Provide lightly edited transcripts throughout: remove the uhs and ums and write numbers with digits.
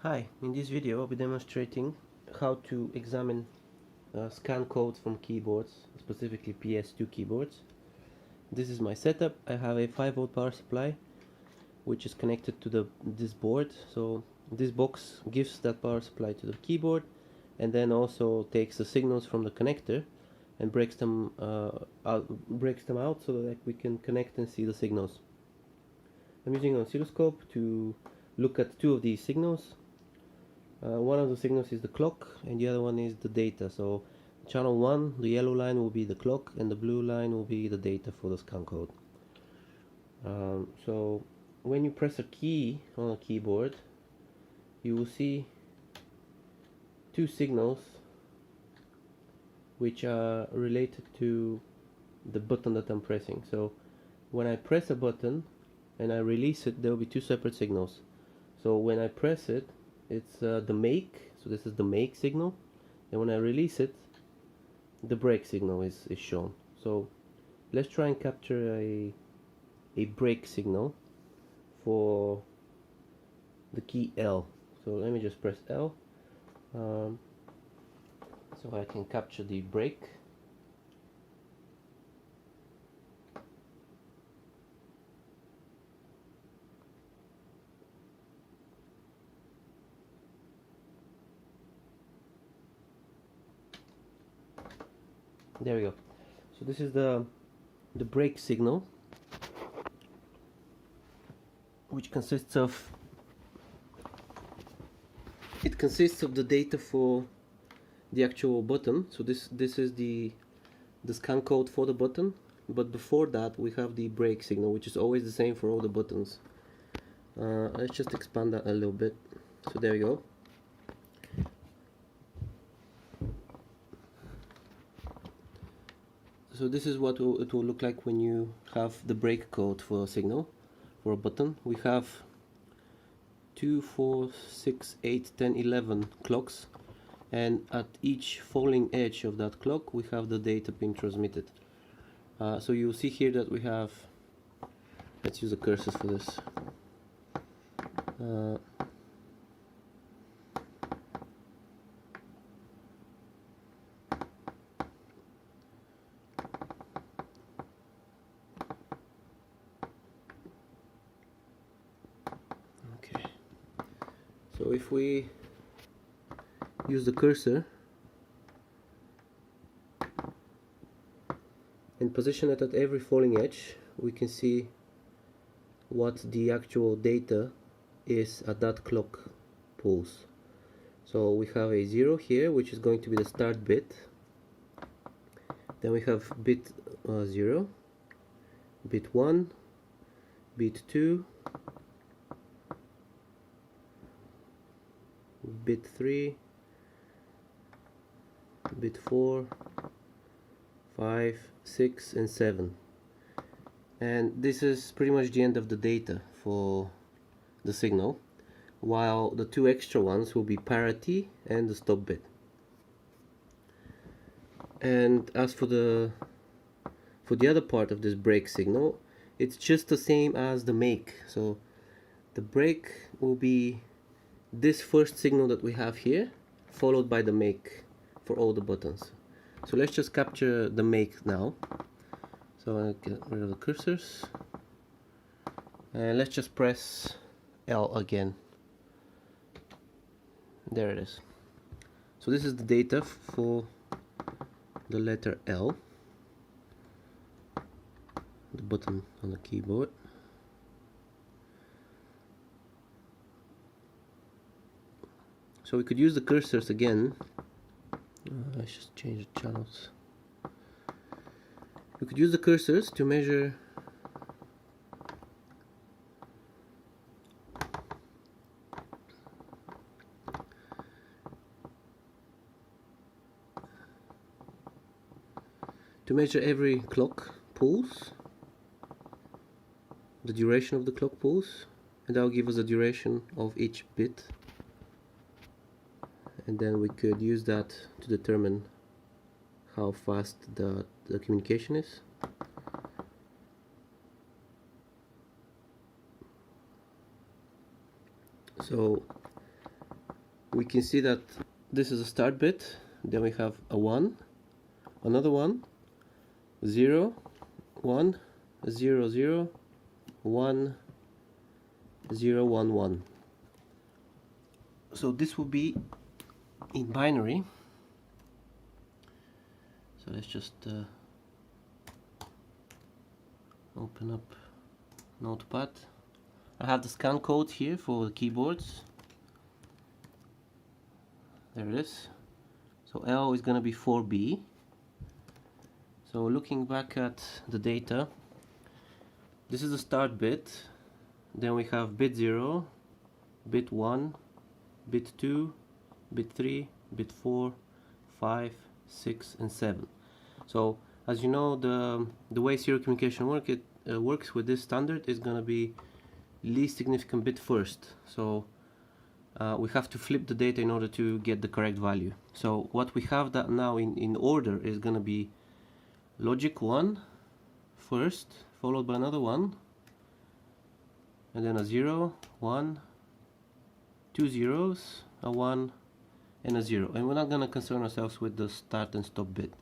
Hi, in this video I'll be demonstrating how to examine scan codes from keyboards, specifically PS2 keyboards. This is my setup. I have a 5V power supply which is connected to this board. So this box gives that power supply to the keyboard and then also takes the signals from the connector and breaks them out so that we can connect and see the signals. I'm using an oscilloscope to look at two of these signals. One of the signals is the clock and the other one is the data. So channel 1, the yellow line will be the clock and the blue line will be the data for the scan code. So when you press a key on a keyboard, you will see two signals which are related to the button that I'm pressing. So when I press a button and I release it, there will be two separate signals. So when I press it, it's the make, so this is the make signal, and when I release it, the break signal is shown. So let's try and capture a break signal for the key L. So let me just press L so I can capture the break. There we go. So this is the break signal, which consists of the data for the actual button. So this is the scan code for the button, but before that we have the break signal, which is always the same for all the buttons. Let's just expand that a little bit. So there we go. So this is what it will look like when you have the break code for a signal, for a button. We have 2, 4, 6, 8, 10, 11 clocks, and at each falling edge of that clock we have the data being transmitted. So you'll see here that we have, let's use the cursors for this. So if we use the cursor and position it at every falling edge, we can see what the actual data is at that clock pulse. So we have a 0 here, which is going to be the start bit. Then we have bit 0, bit 1, bit 2, bit 3, bit 4, 5, 6 and 7, and this is pretty much the end of the data for the signal, while the two extra ones will be parity and the stop bit. And as for the other part of this break signal, it's just the same as the make. So the break will be this first signal that we have here, followed by the make for all the buttons. So let's just capture the make now. So I'll get rid of the cursors and let's just press L again. There it is. So this is the data for the letter L, the button on the keyboard. So we could use the cursors again. Let's just change the channels. We could use the cursors to measure every clock pulse, the duration of the clock pulse, and that will give us the duration of each bit. And then we could use that to determine how fast the communication is. So we can see that this is a start bit, then we have a 1, another 1, 0, 1, 0, 0, 1, 0, 1, 1. So this will be in binary. So let's just open up Notepad. I have the scan code here for the keyboards. There it is. So L is going to be 4B. So looking back at the data, this is the start bit. Then we have bit 0, bit 1, bit 2, bit 3, bit 4, 5, 6, and 7. So as you know, the way serial communication works with this standard is going to be least significant bit first. So we have to flip the data in order to get the correct value. So what we have that now in order is going to be logic 1 first, followed by another 1, and then a 0, 1, 2 zeros, a 1, and a 0. And we're not going to concern ourselves with the start and stop bit,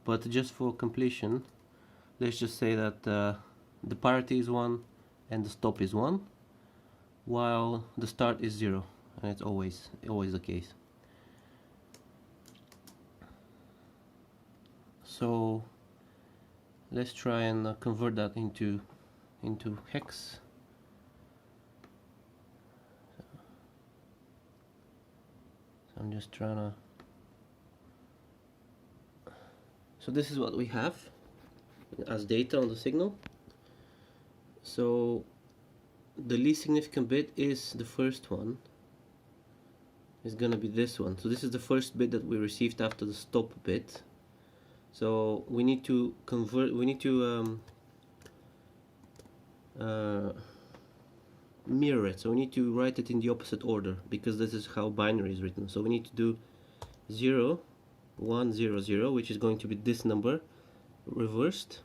but just for completion, let's just say that the parity is 1 and the stop is 1, while the start is 0, and it's always the case. So let's try and convert that into hex. So I'm just trying to. So this is what we have as data on the signal. So the least significant bit is the first one. It's gonna be this one. So this is the first bit that we received after the stop bit. So we need to convert. We need to mirror it. So we need to write it in the opposite order, because this is how binary is written. So we need to do 0, 1, 0, 0, which is going to be this number reversed,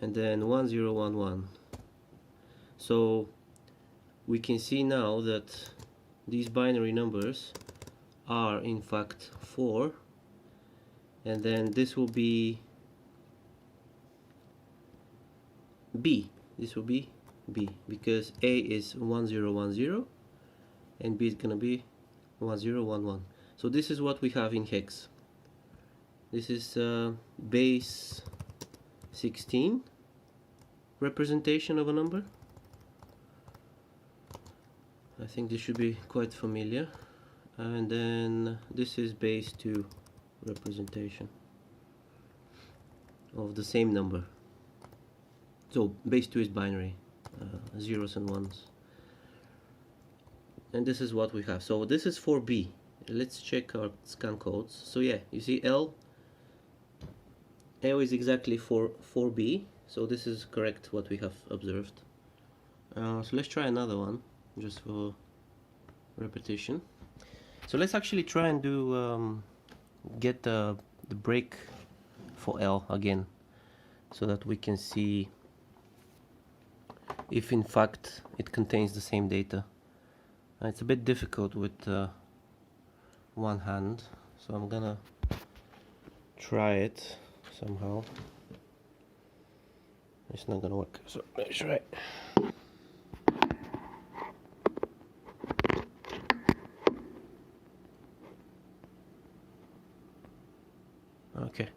and then 1, 0, 1, 1. So we can see now that these binary numbers are in fact 4, and then this will be B. This will be B, because A is 1, 0, 1, 0, and B is gonna be 1, 0, 1, 1. So this is what we have in hex. This is base 16 representation of a number. I think this should be quite familiar. And then this is base 2 representation of the same number. So base 2 is binary, zeros and ones. And this is what we have. So this is 4B. Let's check our scan codes. So yeah, you see L is exactly 4B. So this is correct what we have observed. So let's try another one, just for repetition. So let's actually try and do get the break for L again, so that we can see if in fact it contains the same data. It's a bit difficult with one hand, so I'm gonna try it somehow. It's not gonna work, so let's try. Okay,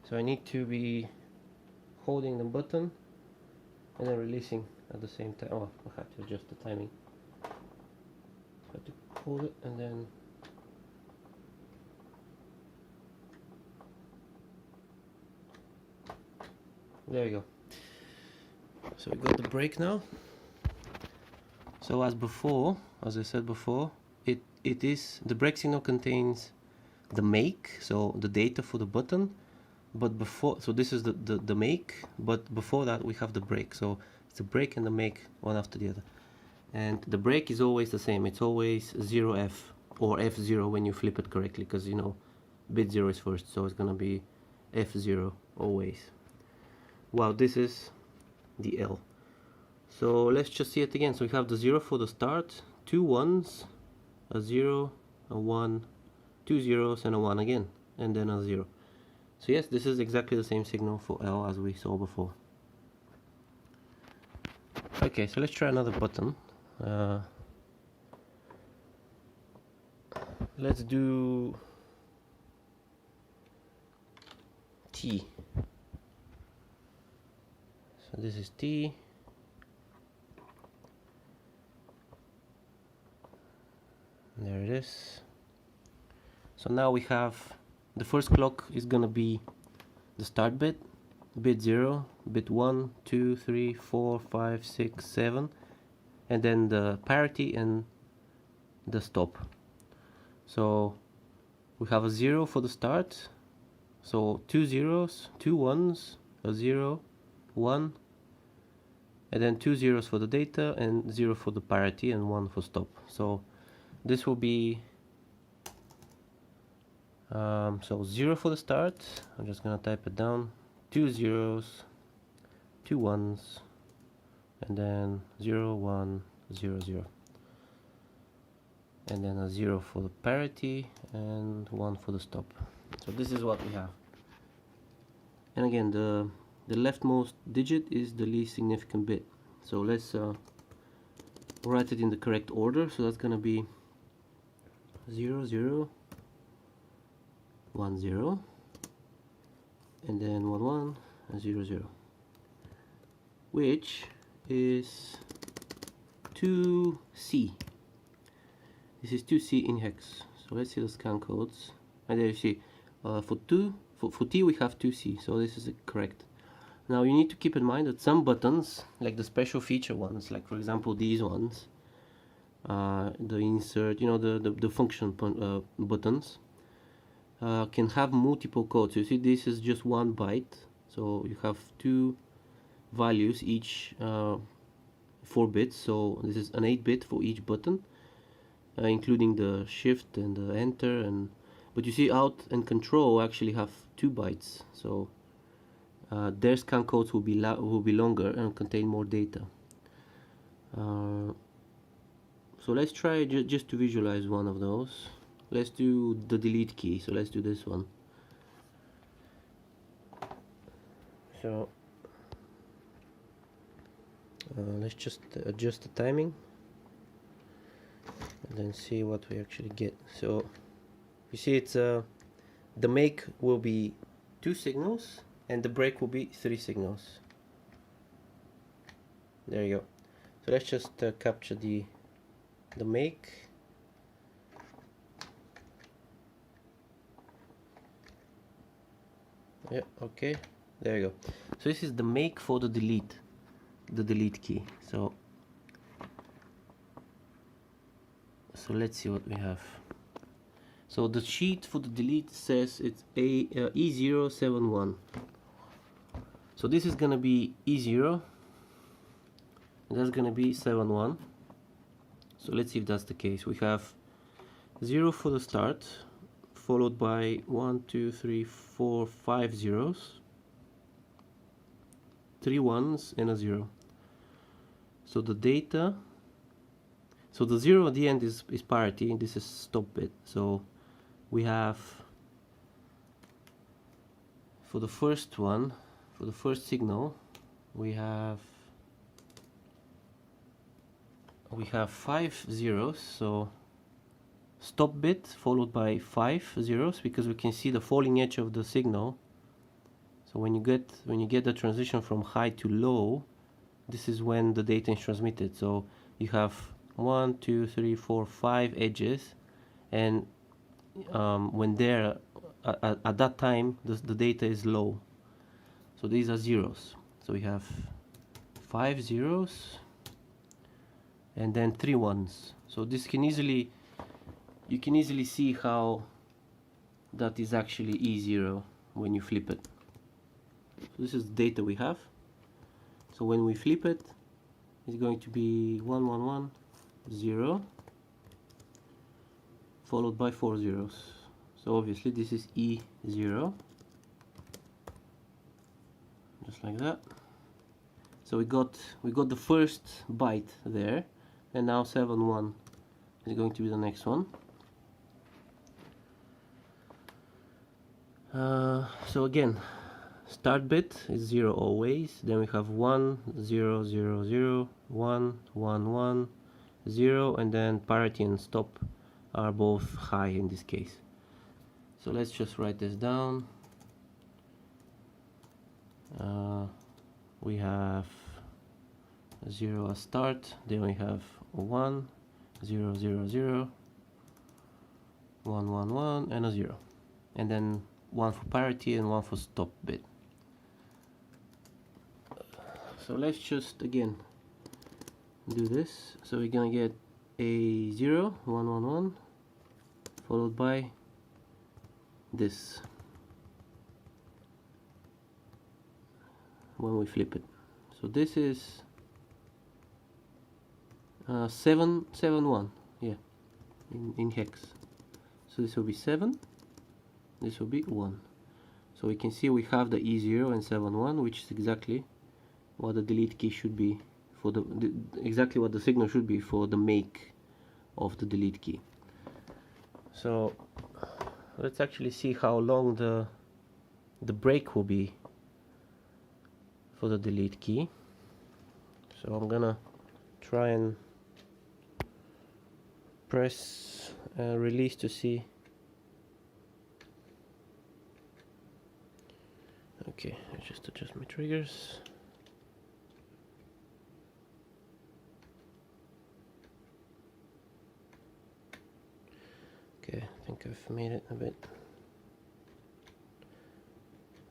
so I need to be holding the button and then releasing at the same time. Oh, I have to adjust the timing. I have to hold it and then there you go. So we got the break now. So as before, as I said before, it is the break signal contains the make, so the data for the button, but before, so this is the make, but before that we have the break. So it's the break and the make one after the other, and the break is always the same. It's always 0F or F0 when you flip it correctly, because you know bit 0 is first, so it's gonna be F0 always. Wow, this is the L. So let's just see it again. So we have the 0 for the start, 2 1s, a 0, a 1, 2 zeros, and a 1 again, and then a 0. So yes, this is exactly the same signal for L as we saw before. Okay, so let's try another button. Let's do T. So this is T. There it is. So now we have the first clock is gonna be the start bit, bit 0, bit 1, 2, 3, 4, 5, 6, 7, and then the parity and the stop. So we have a 0 for the start, so 2 zeros, 2 ones, a 0, 1, and then 2 zeros for the data and 0 for the parity and 1 for stop. So this will be so 0 for the start. I'm just gonna type it down, 2 zeros, 2 ones, and then 0, 1, 0, 0, and then a 0 for the parity and 1 for the stop. So this is what we have. And again, the leftmost digit is the least significant bit. So let's write it in the correct order. So that's gonna be 0, 0, 1, 0, and then 1, 1, and 0, 0, which is 2C. This is 2C in hex. So let's see the scan codes. And there you see, for T we have 2C, so this is correct. Now you need to keep in mind that some buttons, like the special feature ones, like for example these ones, the insert, the function buttons, can have multiple codes. You see, this is just 1 byte, so you have 2 values, each 4 bits. So this is an 8-bit for each button, including the shift and the enter. But you see, out and control actually have 2 bytes. So their scan codes will be longer and contain more data. So let's try just to visualize one of those. Let's do the delete key. So let's do this one. So let's just adjust the timing and then see what we actually get. So you see, it's the make will be 2 signals and the break will be 3 signals. There you go. So let's just capture the make. Yeah, okay, there you go. So this is the make for the delete key. So let's see what we have. So the sheet for the delete says it's E071. So this is gonna be E0, and that's gonna be 71. So let's see if that's the case. We have 0 for the start, followed by 1, 2, 3, 4, 5 zeros, 3 ones, and a 0. So the data, so the 0 at the end is parity, and this is stop bit. So we have, for the first one, for the first signal, we have 5 zeros. So stop bit followed by 5 zeros, because we can see the falling edge of the signal. So when you get the transition from high to low, this is when the data is transmitted. So you have 1, 2, 3, 4, 5 edges, and when they're at that time, the data is low. So these are zeros. So we have 5 zeros and then 3 ones. So this you can easily see how that is actually E0 when you flip it. So this is the data we have. So when we flip it, it's going to be 1, 1, 1, 0, followed by 4 zeros. So obviously this is E0, just like that. So we got the first byte there, and now 7, 1 is going to be the next one. So again, start bit is 0 always, then we have 1 0 0 0 1 1 1 0, and then parity and stop are both high in this case. So let's just write this down. We have 0 as start, then we have 1 0 0 0 1 1 1 and a 0, and then 1 for parity and 1 for stop bit. So let's just again do this. So we're gonna get a 0 1 1 1 followed by this when we flip it. So this is 7 7 1, yeah, in hex. So this will be 7, this will be 1. So we can see we have the E0 and 7 1, which is exactly what the delete key should be for exactly what the signal should be for the make of the delete key. So let's actually see how long the break will be for the delete key. So I'm gonna try and press release to see. Okay, I just adjust my triggers. Okay, I think I've made it a bit.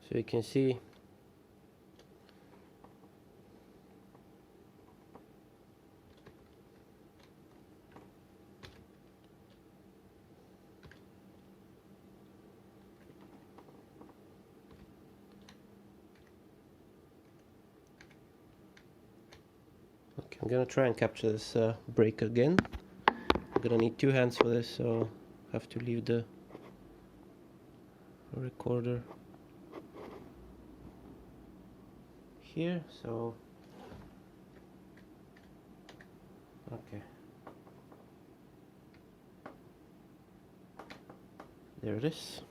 So you can see I'm gonna try and capture this break again. I'm gonna need 2 hands for this, so I have to leave the recorder here. So okay, there it is.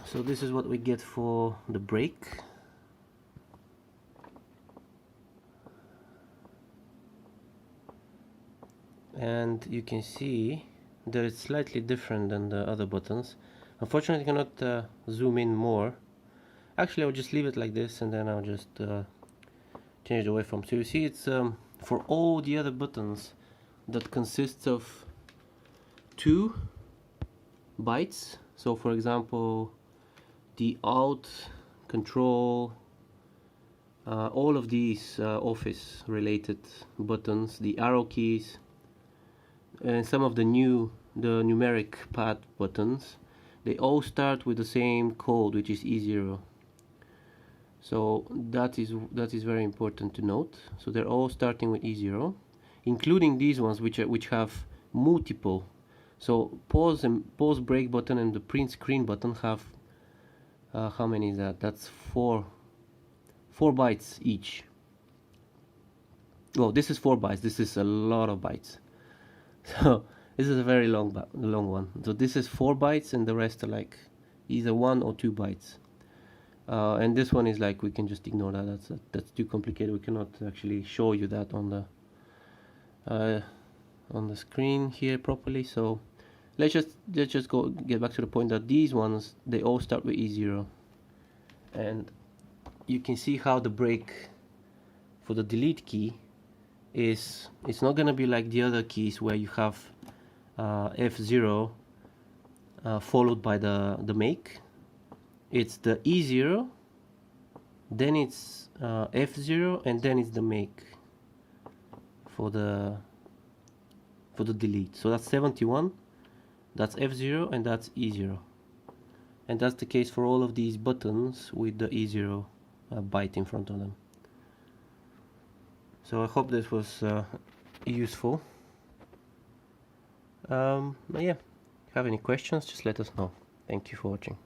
So this is what we get for the break. And you can see that it's slightly different than the other buttons. Unfortunately, I cannot zoom in more. Actually, I'll just leave it like this, and then I'll just change the waveform. So you see it's for all the other buttons that consists of 2 bytes. So for example, the Alt, Control, all of these office related buttons, the arrow keys, and some of the numeric pad buttons, they all start with the same code, which is E0. So that is very important to note. So they're all starting with E0, including these ones which have multiple. So pause break button and the print screen button have how many is that? That's 4 bytes each. Well, this is 4 bytes. This is a lot of bytes. So this is a very long one. So this is 4 bytes, and the rest are like either 1 or 2 bytes. And this one is like, we can just ignore that. That's too complicated. We cannot actually show you that on the screen here properly. So let's just get back to the point that these ones, they all start with E0, and you can see how the break for the delete key is. It's not gonna be like the other keys where you have F0 followed by the make. It's the E0, then it's F0, and then it's the make for the delete. So that's 71, that's F0, and that's E0, and that's the case for all of these buttons with the E0 byte in front of them. So I hope this was useful. Yeah, if you have any questions, just let us know. Thank you for watching.